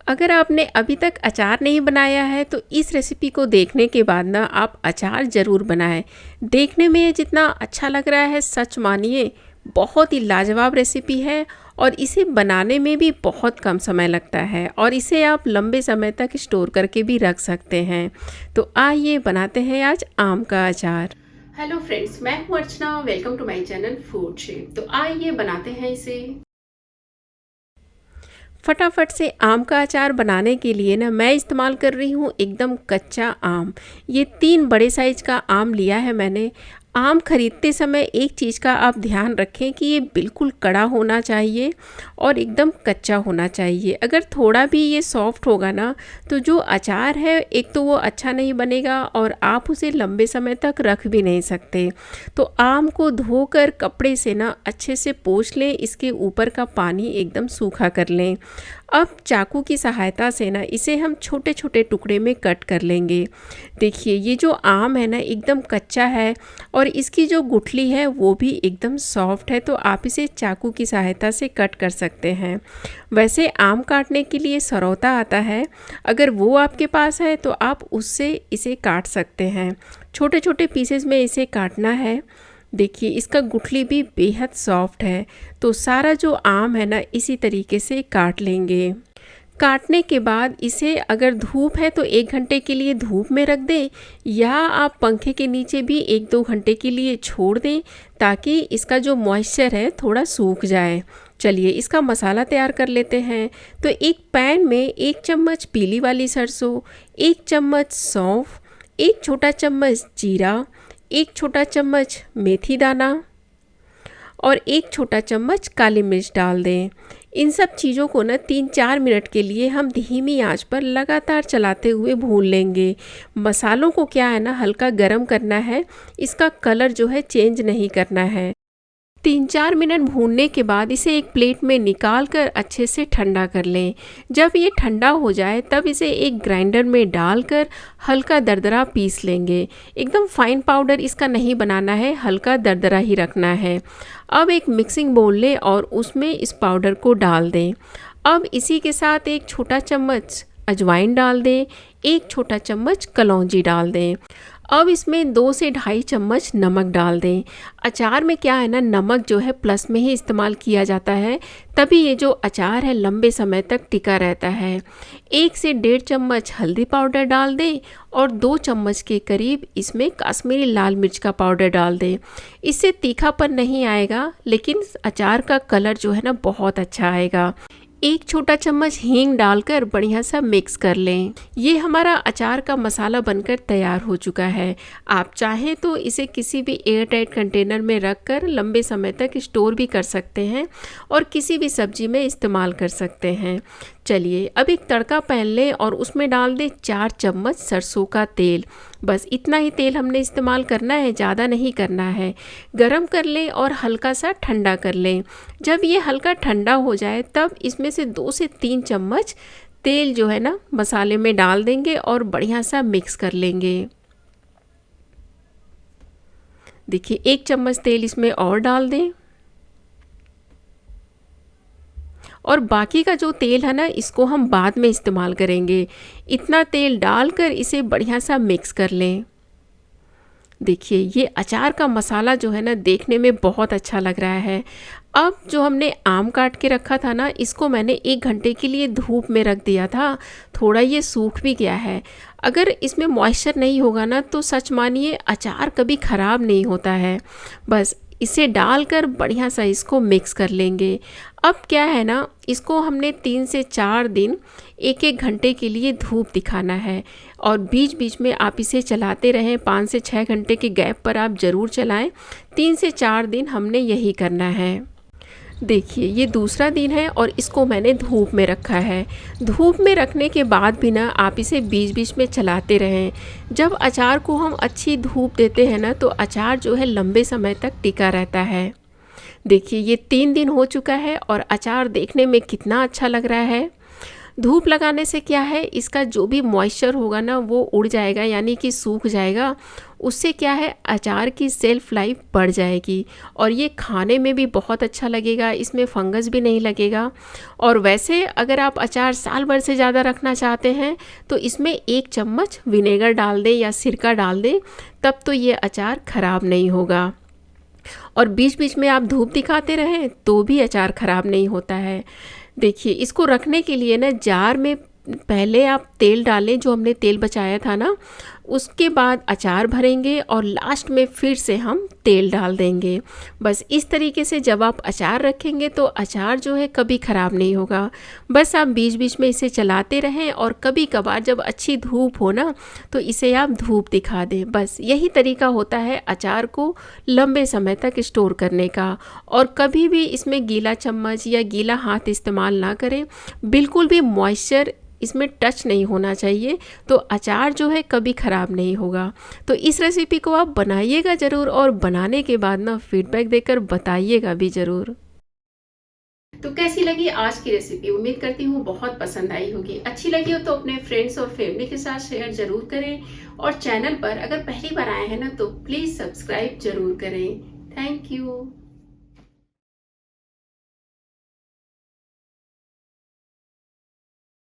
अगर आपने अभी तक अचार नहीं बनाया है तो इस रेसिपी को देखने के बाद ना आप अचार ज़रूर बनाएं। देखने में ये जितना अच्छा लग रहा है, सच मानिए बहुत ही लाजवाब रेसिपी है और इसे बनाने में भी बहुत कम समय लगता है और इसे आप लंबे समय तक स्टोर करके भी रख सकते हैं। तो आइए बनाते हैं आज आम का अचार। हेलो फ्रेंड्स, मैं हूँ Archana. Welcome to my channel food chef. तो आइए बनाते हैं इसे। फटाफट से आम का अचार बनाने के लिए ना मैं इस्तेमाल कर रही हूँ एकदम कच्चा आम। ये 3 बड़े साइज का आम लिया है मैंने। आम खरीदते समय एक चीज़ का आप ध्यान रखें कि ये बिल्कुल कड़ा होना चाहिए और एकदम कच्चा होना चाहिए। अगर थोड़ा भी ये सॉफ्ट होगा ना तो जो अचार है एक तो वो अच्छा नहीं बनेगा और आप उसे लंबे समय तक रख भी नहीं सकते। तो आम को धोकर कपड़े से ना अच्छे से पोंछ लें, इसके ऊपर का पानी एकदम सूखा कर लें। अब चाकू की सहायता से ना इसे हम छोटे छोटे टुकड़े में कट कर लेंगे। देखिए ये जो आम है ना एकदम कच्चा है और इसकी जो गुठली है वो भी एकदम सॉफ्ट है, तो आप इसे चाकू की सहायता से कट कर सकते हैं। वैसे आम काटने के लिए सरौता आता है, अगर वो आपके पास है तो आप उससे इसे काट सकते हैं। छोटे छोटे पीसेस में इसे काटना है। देखिए इसका गुठली भी बेहद सॉफ्ट है। तो सारा जो आम है ना इसी तरीके से काट लेंगे। काटने के बाद इसे अगर धूप है तो 1 घंटे के लिए धूप में रख दें या आप पंखे के नीचे भी 1-2 घंटे के लिए छोड़ दें ताकि इसका जो मॉइस्चर है थोड़ा सूख जाए। चलिए इसका मसाला तैयार कर लेते हैं। तो एक पैन में 1 चम्मच पीली वाली सरसों, 1 चम्मच सौंफ, 1 छोटा चम्मच जीरा, 1 छोटा चम्मच मेथी दाना और 1 छोटा चम्मच काली मिर्च डाल दें। इन सब चीज़ों को ना 3-4 मिनट के लिए हम धीमी आंच पर लगातार चलाते हुए भून लेंगे। मसालों को क्या है ना हल्का गरम करना है, इसका कलर जो है चेंज नहीं करना है। 3-4 मिनट भूनने के बाद इसे एक प्लेट में निकाल कर अच्छे से ठंडा कर लें। जब ये ठंडा हो जाए तब इसे एक ग्राइंडर में डालकर हल्का दरदरा पीस लेंगे। एकदम फाइन पाउडर इसका नहीं बनाना है, हल्का दरदरा ही रखना है। अब एक मिक्सिंग बोल लें और उसमें इस पाउडर को डाल दें। अब इसी के साथ 1 छोटा चम्मच अजवाइन डाल दें, 1 छोटा चम्मच कलौंजी डाल दें। अब इसमें 2 से ढाई चम्मच नमक डाल दें। अचार में क्या है ना नमक जो है प्लस में ही इस्तेमाल किया जाता है, तभी ये जो अचार है लंबे समय तक टिका रहता है। 1 से 1.5 चम्मच हल्दी पाउडर डाल दें और 2 चम्मच के करीब इसमें कश्मीरी लाल मिर्च का पाउडर डाल दें। इससे तीखापन नहीं आएगा लेकिन अचार का कलर जो है ना बहुत अच्छा आएगा। 1 छोटा चम्मच हींग डालकर बढ़िया सा मिक्स कर लें। ये हमारा अचार का मसाला बनकर तैयार हो चुका है। आप चाहें तो इसे किसी भी एयर टाइट कंटेनर में रखकर लंबे समय तक स्टोर भी कर सकते हैं और किसी भी सब्जी में इस्तेमाल कर सकते हैं। चलिए अब एक तड़का पैन लें और उसमें डाल दें 4 चम्मच सरसों का तेल। बस इतना ही तेल हमने इस्तेमाल करना है, ज़्यादा नहीं करना है। गरम कर लें और हल्का सा ठंडा कर लें। जब ये हल्का ठंडा हो जाए तब इसमें से 2 से 3 चम्मच तेल जो है ना मसाले में डाल देंगे और बढ़िया सा मिक्स कर लेंगे। देखिए 1 चम्मच तेल इसमें और डाल दें और बाकी का जो तेल है ना इसको हम बाद में इस्तेमाल करेंगे। इतना तेल डालकर इसे बढ़िया सा मिक्स कर लें। देखिए ये अचार का मसाला जो है ना देखने में बहुत अच्छा लग रहा है। अब जो हमने आम काट के रखा था ना इसको मैंने 1 घंटे के लिए धूप में रख दिया था। थोड़ा ये सूख भी गया है। अगर इसमें मॉइस्चर नहीं होगा ना तो सच मानिए अचार कभी ख़राब नहीं होता है। बस इसे डालकर बढ़िया सा इसको मिक्स कर लेंगे। अब क्या है ना इसको हमने 3 से 4 दिन 1-1 घंटे के लिए धूप दिखाना है और बीच बीच में आप इसे चलाते रहें। 5 से 6 घंटे के गैप पर आप ज़रूर चलाएं। 3 से 4 दिन हमने यही करना है। देखिए ये दूसरा दिन है और इसको मैंने धूप में रखा है। धूप में रखने के बाद भी ना आप इसे बीच बीच में चलाते रहें। जब अचार को हम अच्छी धूप देते हैं ना तो अचार जो है लंबे समय तक टिका रहता है। देखिए ये 3 दिन हो चुका है और अचार देखने में कितना अच्छा लग रहा है। धूप लगाने से क्या है, इसका जो भी मॉइस्चर होगा ना वो उड़ जाएगा, यानी कि सूख जाएगा। उससे क्या है, अचार की सेल्फ लाइफ बढ़ जाएगी और ये खाने में भी बहुत अच्छा लगेगा, इसमें फंगस भी नहीं लगेगा। और वैसे अगर आप अचार साल भर से ज़्यादा रखना चाहते हैं तो इसमें 1 चम्मच विनेगर डाल दें या सिरका डाल दें, तब तो ये अचार ख़राब नहीं होगा। और बीच बीच में आप धूप दिखाते रहें तो भी अचार ख़राब नहीं होता है। देखिए, इसको रखने के लिए ना जार में पहले आप तेल डालें, जो हमने तेल बचाया था ना, उसके बाद अचार भरेंगे और लास्ट में फिर से हम तेल डाल देंगे। बस इस तरीके से जब आप अचार रखेंगे तो अचार जो है कभी ख़राब नहीं होगा। बस आप बीच बीच में इसे चलाते रहें और कभी कभार जब अच्छी धूप हो ना तो इसे आप धूप दिखा दें। बस यही तरीका होता है अचार को लंबे समय तक स्टोर करने का। और कभी भी इसमें गीला चम्मच या गीला हाथ इस्तेमाल ना करें, बिल्कुल भी मॉइस्चर इसमें टच नहीं होना चाहिए, तो अचार जो है कभी ख़राब नहीं होगा। तो इस रेसिपी को आप बनाइएगा ज़रूर और बनाने के बाद ना फीडबैक देकर बताइएगा भी ज़रूर। तो कैसी लगी आज की रेसिपी? उम्मीद करती हूँ बहुत पसंद आई होगी। अच्छी लगी हो तो अपने फ्रेंड्स और फैमिली के साथ शेयर ज़रूर करें और चैनल पर अगर पहली बार आए हैं ना तो प्लीज़ सब्सक्राइब ज़रूर करें। Thank you.